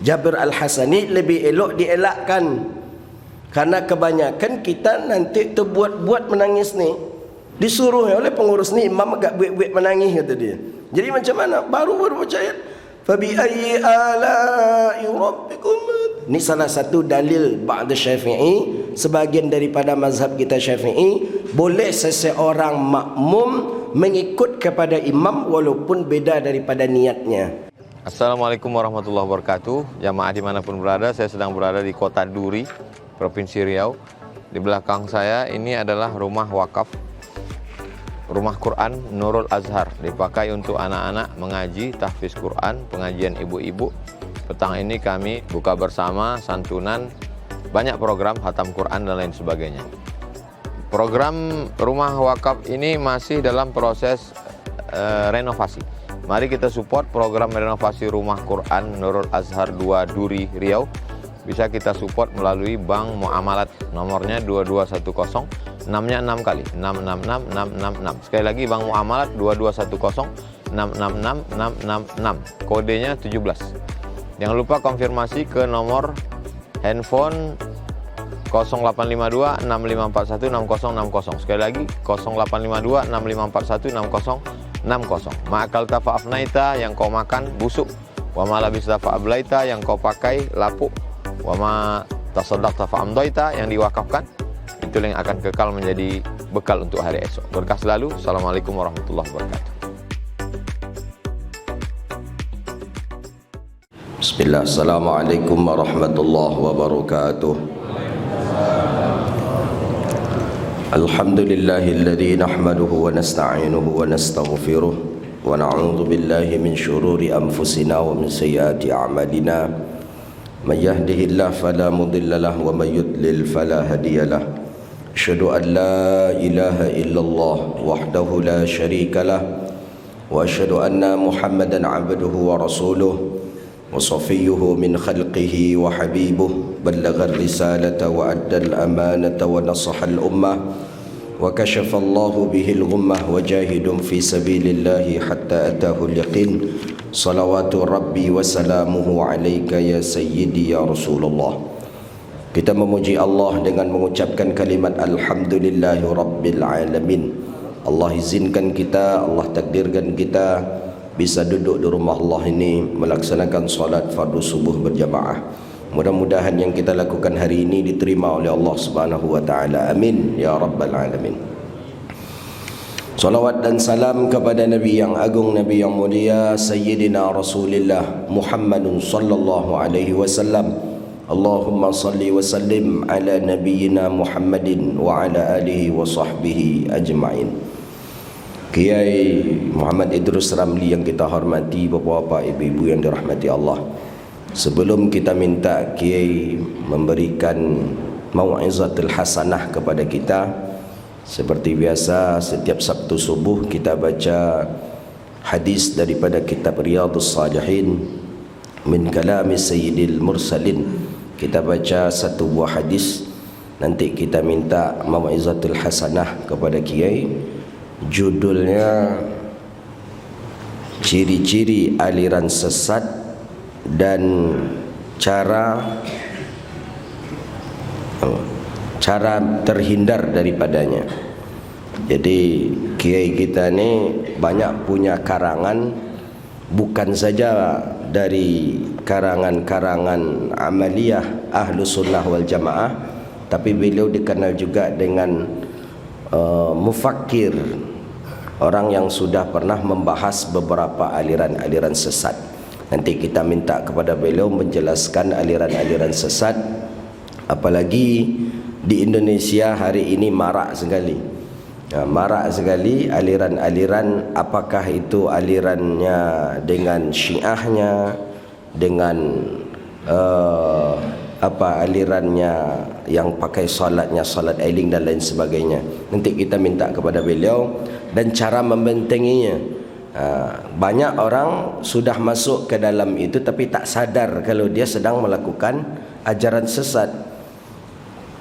Jabir Al-Hasani lebih elok dielakkan, karena kebanyakan kita nanti terbuat-buat menangis ni, disuruh oleh pengurus ni, imam agak buat-buat menangis kata dia. Jadi macam mana? Baru-baru baca ayat fabi ayyi ala'i rabbikum. Ini salah satu dalil ba'da Syafi'i, sebahagian daripada mazhab kita Syafi'i, boleh seseorang makmum mengikut kepada imam walaupun beda daripada niatnya. Assalamualaikum warahmatullahi wabarakatuh. Jamaah dimanapun berada, saya sedang berada di kota Duri, Provinsi Riau. Di belakang saya ini adalah rumah wakaf, rumah Quran Nurul Azhar, dipakai untuk anak-anak mengaji, tahfiz Quran, pengajian ibu-ibu. Petang ini kami buka bersama, santunan, banyak program khatam Quran dan lain sebagainya. Program rumah wakaf ini masih dalam proses renovasi. Mari kita support program renovasi rumah Quran Nurul Azhar 2 Duri Riau. Bisa kita support melalui Bank Muamalat, nomornya 2210, 6-nya 6 kali, 666 666. Sekali lagi Bank Muamalat 2210 666 666, kodenya 17. Jangan lupa konfirmasi ke nomor handphone 0852 6541 6060. Sekali lagi 0852 6541 6060. Ma'akal tafa'afnaita, yang kau makan busuk. Wa ma labista fa'ablaita, yang kau pakai lapuk. Wa ma tasaddaqta fa'amdaita, yang diwakafkan. Itu yang akan kekal menjadi bekal untuk hari esok. Berkah selalu. Assalamualaikum warahmatullahi wabarakatuh. Bismillah. Assalamualaikum warahmatullahi wabarakatuh. Alhamdulillahilladzi nahmaduhu wa nasta'inuhu wa nastaghfiruh wa na'udzu billahi min syururi anfusina wa min sayyiati a'malina. May yahdihillahu fala mudilla lahu wa may yudlil fala hadiyalah. Asyhadu an la ilaha illallah wahdahu la syarika lah wa asyhadu anna Muhammadan 'abduhu wa rasuluh wa safiyyuhu min khalqihi wa habibuh. Ballagha ar-risalata wa adda al-amanata wa nasaha al-ummah wa kashafa Allahu bihi al-ghummah wa jahidun fi sabilillahi hatta atahu al-yaqin. Salawatu rabbi wa salamuhu alayka ya sayyidi ya Rasulullah. Kita memuji Allah dengan mengucapkan kalimat alhamdulillahi rabbil alamin. Allah izinkan kita, Allah takdirkan kita bisa duduk di rumah Allah ini melaksanakan salat fardu subuh berjamaah. Mudah-mudahan yang kita lakukan hari ini diterima oleh Allah Subhanahu wa taala. Amin ya rabbal alamin. Salawat dan salam kepada Nabi yang agung, Nabi yang mulia, Sayyidina Rasulullah Muhammadun sallallahu alaihi wasallam. Allahumma salli wa sallim ala nabiyyina Muhammadin wa ala alihi wa sahbihi ajma'in. Kiai Muhammad Idrus Ramli yang kita hormati, bapak-bapak, ibu-ibu yang dirahmati Allah. Sebelum kita minta Kiai memberikan mau'izatul hasanah kepada kita, seperti biasa setiap Sabtu subuh kita baca hadis daripada kitab Riyadhus Salihin min kalami Sayyidil Mursalin. Kita baca satu buah hadis, nanti kita minta mau'izatul hasanah kepada Kiai. Judulnya ciri-ciri aliran sesat dan cara terhindar daripadanya. Jadi kiai kita ni banyak punya karangan, bukan saja dari karangan-karangan amaliyah Ahlus Sunnah wal Jamaah, tapi beliau dikenal juga dengan mufakir, orang yang sudah pernah membahas beberapa aliran-aliran sesat. Nanti kita minta kepada beliau menjelaskan aliran-aliran sesat. Apalagi di Indonesia hari ini marak sekali, marak sekali aliran-aliran. Apakah itu alirannya dengan syiahnya, dengan alirannya yang pakai salatnya salat ailing dan lain sebagainya. Nanti kita minta kepada beliau dan cara membentenginya. Banyak orang sudah masuk ke dalam itu tapi tak sadar kalau dia sedang melakukan ajaran sesat.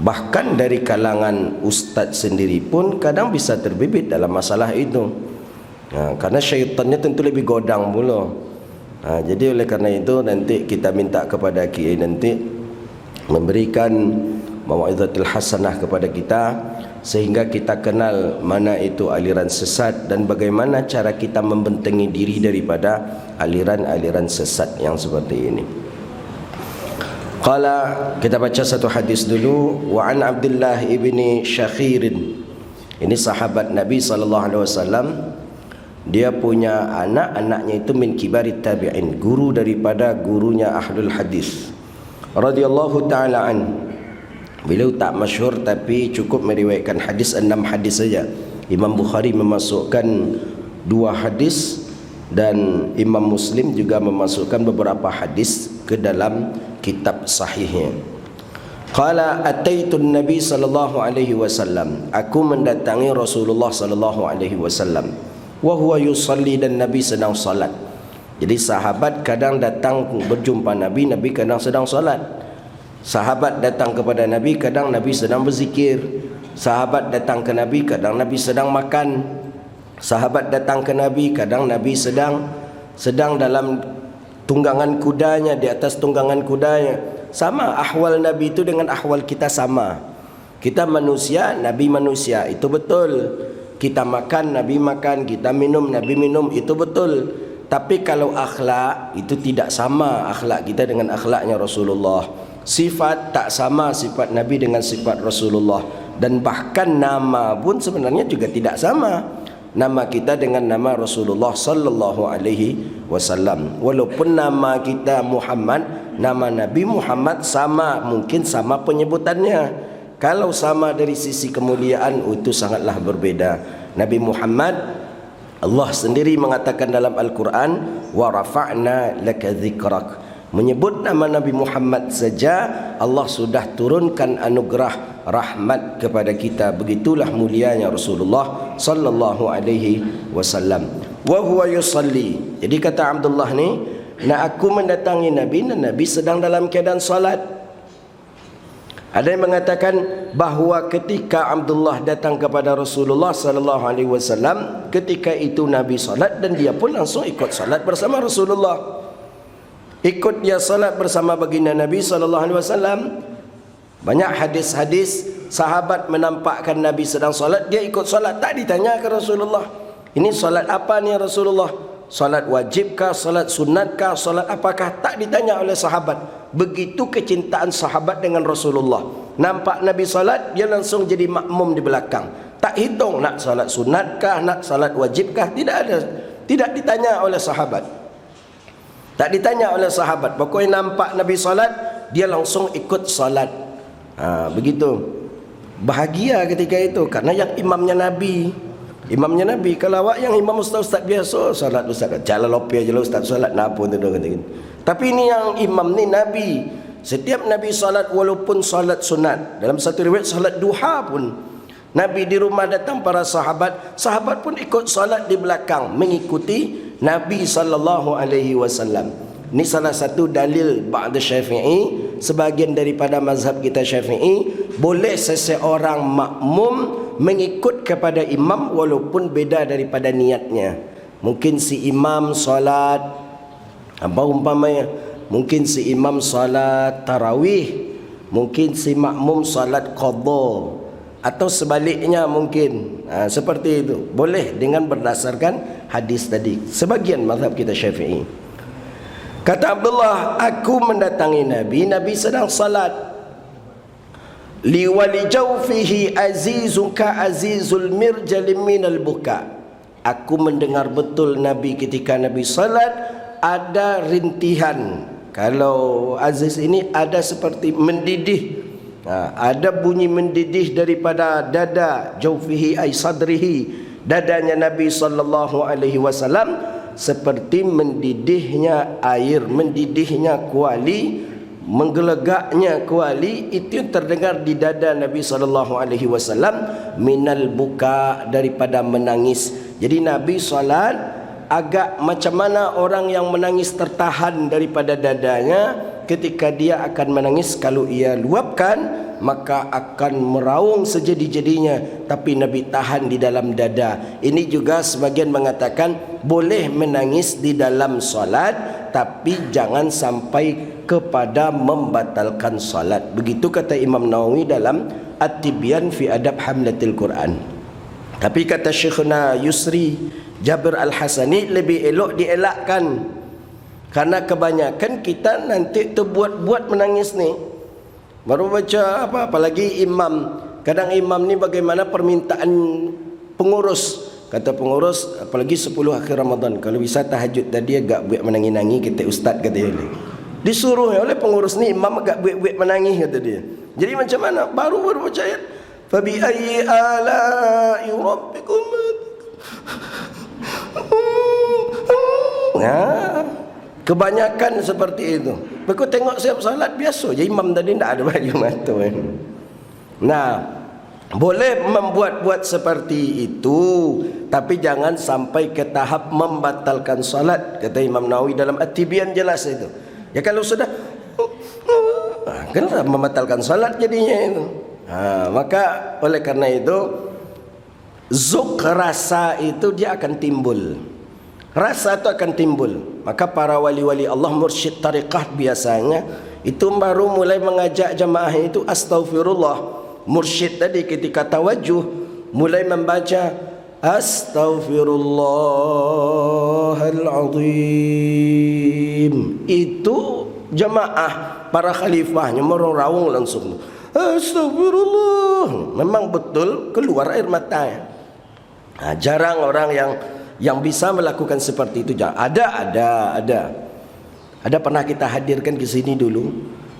Bahkan dari kalangan ustaz sendiri pun kadang bisa terbibit dalam masalah itu. Karena syaitannya tentu lebih godang pula. Jadi oleh kerana itu nanti kita minta kepada kiai nanti memberikan mau'izatul hasanah kepada kita, sehingga kita kenal mana itu aliran sesat dan bagaimana cara kita membentengi diri daripada aliran-aliran sesat yang seperti ini. Qala, kita baca satu hadis dulu. Wa an Abdullah ibni Syakhirin, ini sahabat Nabi SAW. Dia punya anak-anaknya itu min kibarit tabi'in, guru daripada gurunya ahlul hadis radhiyallahu ta'ala an. Beliau tak masyhur tapi cukup meriwayatkan hadis 6 hadis saja. Imam Bukhari memasukkan 2 hadis dan Imam Muslim juga memasukkan beberapa hadis ke dalam kitab sahihnya. Qala ataitun Nabi sallallahu alaihi wasallam, aku mendatangi Rasulullah sallallahu alaihi wasallam, wa huwa yusalli, dan Nabi sedang salat. Jadi sahabat kadang datang berjumpa Nabi, Nabi kadang sedang salat. Sahabat datang kepada Nabi, kadang Nabi sedang berzikir. Sahabat datang ke Nabi, kadang Nabi sedang makan. Sahabat datang ke Nabi, kadang Nabi sedang dalam tunggangan kudanya, di atas tunggangan kudanya. Sama ahwal Nabi itu dengan ahwal kita sama. Kita manusia, Nabi manusia, itu betul. Kita makan, Nabi makan. Kita minum, Nabi minum, itu betul. Tapi kalau akhlak, itu tidak sama akhlak kita dengan akhlaknya Rasulullah. Sifat tak sama sifat Nabi dengan sifat Rasulullah. Dan bahkan nama pun sebenarnya juga tidak sama. Nama kita dengan nama Rasulullah sallallahu alaihi wasallam. Walaupun nama kita Muhammad, nama Nabi Muhammad sama, mungkin sama penyebutannya. Kalau sama dari sisi kemuliaan, itu sangatlah berbeda. Nabi Muhammad, Allah sendiri mengatakan dalam Al-Quran, wa rafa'na laka dzikrak. Menyebut nama Nabi Muhammad saja, Allah sudah turunkan anugerah rahmat kepada kita. Begitulah mulianya Rasulullah sallallahu alaihi wasallam. Wa huwa yusalli. Jadi kata Abdullah ni, aku mendatangi Nabi dan Nabi sedang dalam keadaan salat. Ada yang mengatakan bahawa ketika Abdullah datang kepada Rasulullah sallallahu alaihi wasallam, ketika itu Nabi salat dan dia pun langsung ikut salat bersama Rasulullah. Ikut dia salat bersama baginda Nabi sallallahu alaihi wasallam. Banyak hadis-hadis sahabat menampakkan Nabi sedang salat, dia ikut salat, tak ditanya ke Rasulullah, ini salat apa ni Rasulullah? Salat wajibkah, salat sunnatkah, salat apakah? Tak ditanya oleh sahabat. Begitu kecintaan sahabat dengan Rasulullah. Nampak Nabi salat, dia langsung jadi makmum di belakang. Tak hitung nak salat sunnatkah, nak salat wajibkah, tidak ada. Tidak ditanya oleh sahabat. Tak ditanya oleh sahabat. Pokoknya nampak Nabi salat, dia langsung ikut salat. Begitu. Bahagia ketika itu karena yang imamnya Nabi. Imamnya Nabi. Kalau awak yang imam ustaz biasa, salat ustaz, jalan lopi aja lah ustaz salat, nak pun tu. Tapi ini yang imam ni Nabi. Setiap Nabi salat, walaupun salat sunat, dalam satu riwayat salat duha pun, Nabi di rumah datang para sahabat, sahabat pun ikut salat di belakang mengikuti Nabi sallallahu alaihi wasallam. Ini salah satu dalil ba'da Syafi'i, sebahagian daripada mazhab kita Syafi'i, boleh seseorang makmum mengikut kepada imam walaupun beda daripada niatnya. Mungkin si imam salat apa umpamanya, mungkin si imam salat tarawih, mungkin si makmum salat qadha, atau sebaliknya mungkin. Seperti itu boleh dengan berdasarkan hadis tadi, sebagian mazhab kita Syafi'i. Kata Abdullah, aku mendatangi Nabi, Nabi sedang salat. Liwali jawfihi azizun ka azizul mirjal minal buka. Aku mendengar betul Nabi ketika Nabi salat ada rintihan. Kalau aziz ini ada seperti mendidih. Ada bunyi mendidih daripada dada, jawfihi ay sadrihi, dadanya Nabi sallallahu alaihi wasallam, seperti mendidihnya air, mendidihnya kuali, menggelegaknya kuali. Itu yang terdengar di dada Nabi sallallahu alaihi wasallam, minal buka, daripada menangis. Jadi Nabi salat agak macam mana orang yang menangis tertahan daripada dadanya ketika dia akan menangis. Kalau ia luapkan, maka akan meraung sejadi-jadinya, tapi Nabi tahan di dalam dada. Ini juga sebagian mengatakan boleh menangis di dalam solat, tapi jangan sampai kepada membatalkan solat. Begitu kata Imam Nawawi dalam At-Tibyan fi Adab Hamlatil Quran. Tapi kata Syekhuna Yusri Jabir Al-Hasani, lebih elok dielakkan, karena kebanyakan kita nanti terbuat-buat menangis ni. Baru baca apa, apalagi imam. Kadang imam ni bagaimana permintaan pengurus. Kata pengurus, apalagi 10 akhir Ramadan, kalau bisa tahajud tadi agak buat menangis-nangis, kata ustaz kata dia. Disuruh oleh pengurus ni imam agak buat menangis, kata dia. Jadi macam mana? Baru baca ayat. Fa bi ayyi ala'i rabbikum. Kebanyakan seperti itu. Aku tengok siap salat biasa je, imam tadi tak ada baju mata kan. Nah, boleh membuat-buat seperti itu, tapi jangan sampai ke tahap membatalkan salat. Kata Imam Nawawi dalam At-Tibyan jelas itu. Ya kalau sudah kan membatalkan salat jadinya itu. Maka oleh karena itu zuk rasa itu dia akan timbul. Rasa itu akan timbul. Maka para wali-wali Allah, mursyid tariqah biasanya itu baru mulai mengajak jamaah itu astaghfirullah. Mursyid tadi ketika tawajuh mulai membaca astaghfirullahalazim. Itu jamaah para khalifahnya merong-raung langsung. Astagfirullah. Memang betul keluar air mata. Jarang orang yang bisa melakukan seperti itu. Ada pernah kita hadirkan ke sini dulu,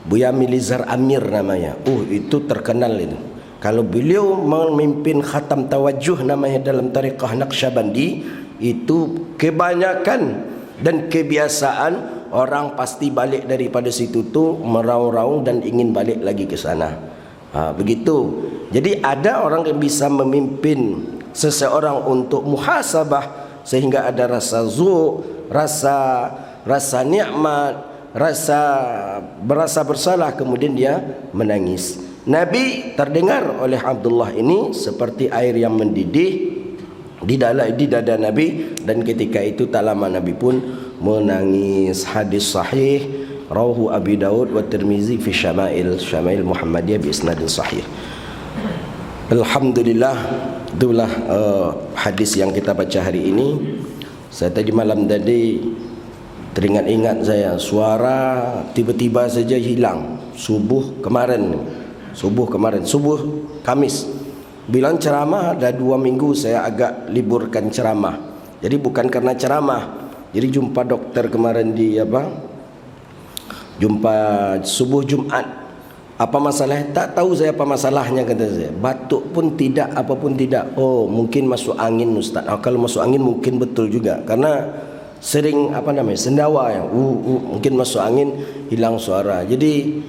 Buya Milizar Amir namanya. Itu terkenal itu. Kalau beliau memimpin khatam tawajuh namanya dalam tariqah Naqsyabandi, itu kebanyakan dan kebiasaan orang pasti balik daripada situ tu meraung-raung dan ingin balik lagi ke sana. Begitu. Jadi ada orang yang bisa memimpin seseorang untuk muhasabah, sehingga ada rasa zuk, rasa nikmat, berasa bersalah, kemudian dia menangis. Nabi terdengar oleh Abdullah ini seperti air yang mendidih di dada Nabi, dan ketika itu tak lama Nabi pun menangis. Hadis sahih rawahu Abi Daud wa Tirmizi fi Syama'il Muhammadiyah bi isnadin sahih. Alhamdulillah, itulah hadis yang kita baca hari ini. Saya tadi malam tadi teringat-ingat saya, suara tiba-tiba saja hilang. Subuh Kamis bilang ceramah, ada 2 minggu saya agak liburkan ceramah. Jadi bukan karena ceramah. Jadi jumpa dokter kemarin di jumpa subuh Jumat. Apa masalah? Tak tahu saya apa masalahnya, kata saya. Batuk pun tidak, apa pun tidak. Mungkin masuk angin Ustaz. Kalau masuk angin mungkin betul juga, karena sering sendawa ya. Mungkin masuk angin hilang suara. Jadi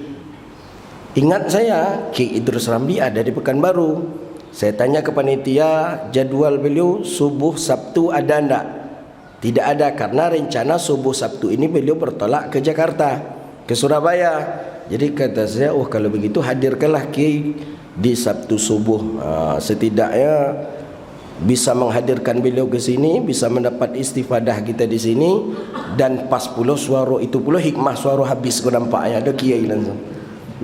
ingat saya, Ki Idrus Ramli ada di Pekanbaru. Saya tanya ke panitia, jadual beliau subuh Sabtu ada enggak? Tidak ada, karena rencana subuh Sabtu ini beliau bertolak ke Jakarta, ke Surabaya. Jadi kata saya, kalau begitu hadirkanlah Ki di Sabtu subuh. Setidaknya bisa menghadirkan beliau ke sini, bisa mendapat istifadah kita di sini, dan pas pula suara itu pula hikmah suara habis kau nampaknya ada kiai langsung.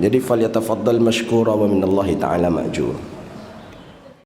Jadi falyatafaddal mashkura wa minallahi ta'ala ma'jur.